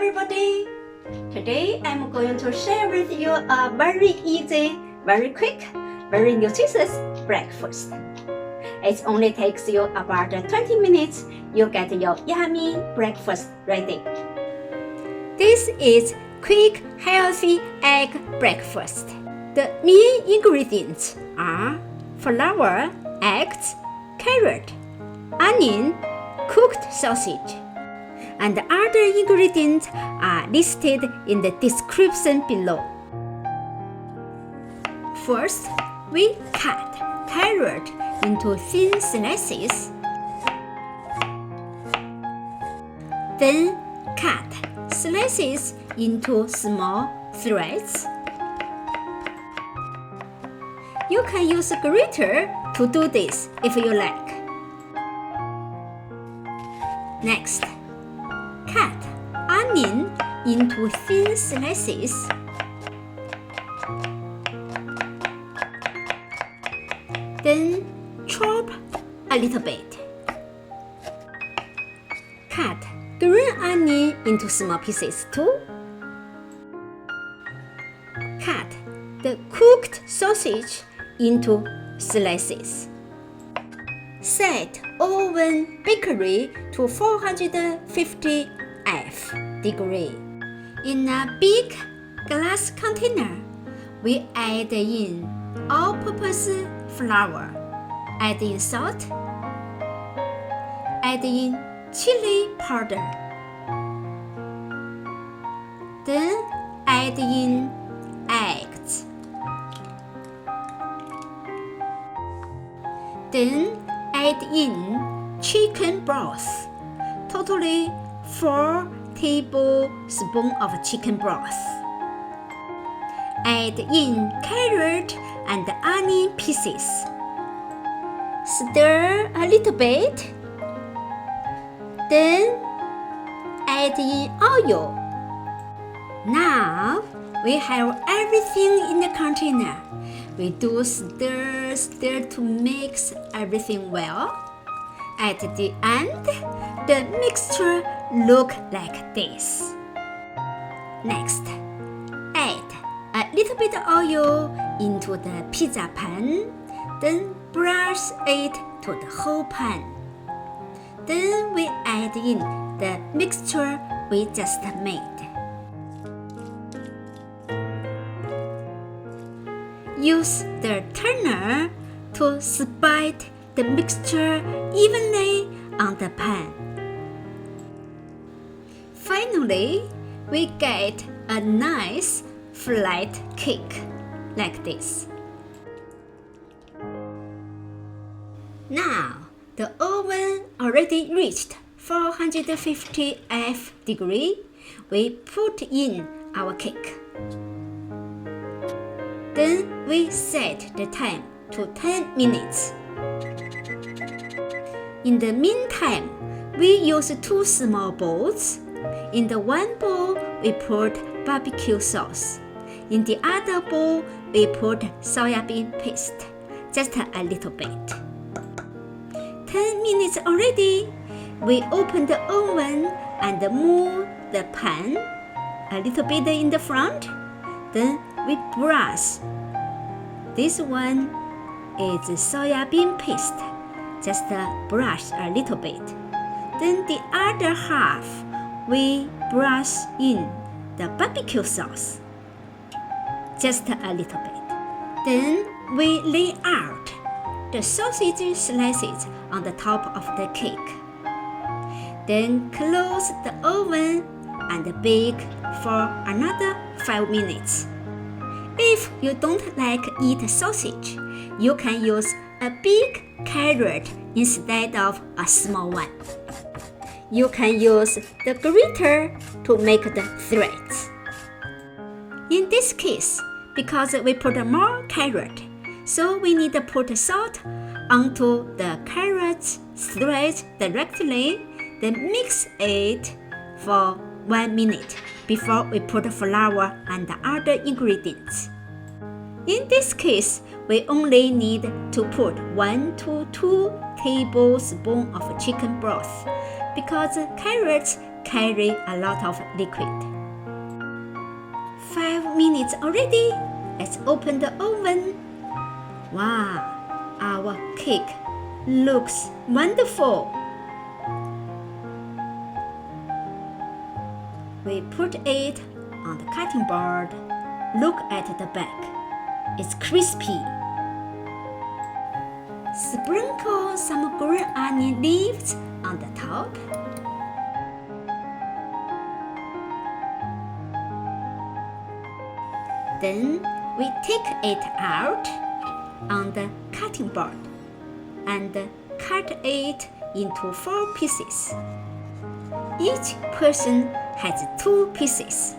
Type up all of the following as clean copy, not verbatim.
everybody! Today I'm going to share with you a very easy, very quick, very nutritious breakfast. It only takes you about 20 minutes. You get your yummy breakfast ready. This is quick, healthy egg breakfast. The main ingredients are flour, eggs, carrot, onion, cooked sausage, and the other ingredients are listed in the description below. First, we cut carrot into thin slices. Then cut slices into small threads. You can use a grater to do this if you like. Next, cut onion into thin slices. Then chop a little bit. Cut green onion into small pieces too. Cut the cooked sausage into slices. Set oven bakery to 450 degree. In a big glass container, we add in all-purpose flour, add in salt, add in chili powder, then add in eggs, then add in chicken broth, totally 4 tablespoons of chicken broth. Add in carrot and onion pieces. Stir a little bit. Then add in oil. Now we have everything in the container. We do stir to mix everything well. At the end, the mixture looks like this. Next, add a little bit of oil into the pizza pan, then brush it to the whole pan. Then we add in the mixture we just made. Use the turner to spread the mixture evenly on the pan. Finally, we get a nice flat cake like this. Now, the oven already reached 450 degree. We put in our cake. Then we set the time to 10 minutes. In the meantime, we use 2 small bowls. In the one bowl, we put barbecue sauce. In the other bowl, we put soybean paste, just a little bit. 10 minutes already. We open the oven and move the pan a little bit in the front. Then we brush. This one is soybean paste. Just brush a little bit. Then the other half, we brush in the barbecue sauce. Just a little bit. Then we lay out the sausage slices on the top of the cake. Then close the oven and bake for another 5 minutes. If you don't like eat sausage, you can use a big carrot instead of a small one. You can use the grater to make the threads. In this case, because we put more carrot, so we need to put salt onto the carrot threads directly, then mix it for 1 minute before we put flour and the other ingredients. In this case, we only need to put 1 to 2 tablespoons of chicken broth because carrots carry a lot of liquid. 5 minutes already. Let's open the oven. Wow, our cake looks wonderful. We put it on the cutting board. Look at the back. It's crispy. Sprinkle some green onion leaves on the top. Then we take it out on the cutting board and cut it into 4 pieces. Each person has 2 pieces.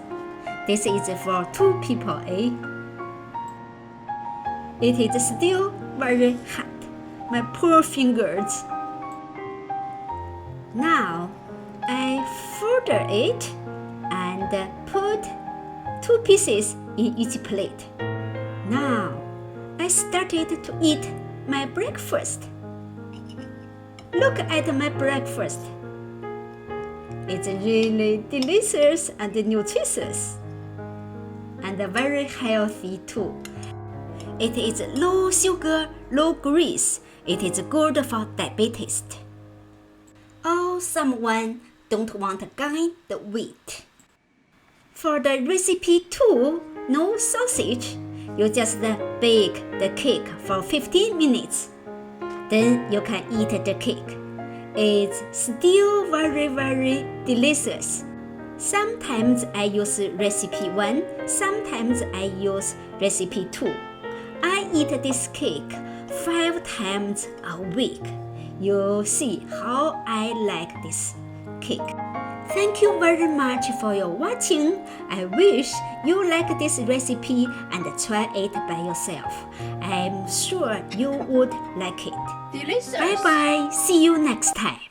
This is for 2 people, eh? It is still very hot. My poor fingers. Now I fold it and put 2 pieces in each plate. Now I started to eat my breakfast. Look at my breakfast. It's really delicious and nutritious, and very healthy too. It is low sugar, low grease. It is good for diabetes. Or someone don't want to gain the weight. For the recipe 2, no sausage, you just bake the cake for 15 minutes. Then you can eat the cake. It's still very, very delicious. Sometimes I use recipe 1, sometimes I use recipe 2. I eat this cake 5 times a week. You'll see how I like this cake. Thank you very much for your watching. I wish you like this recipe and try it by yourself. I'm sure you would like it. Delicious. Bye bye. See you next time.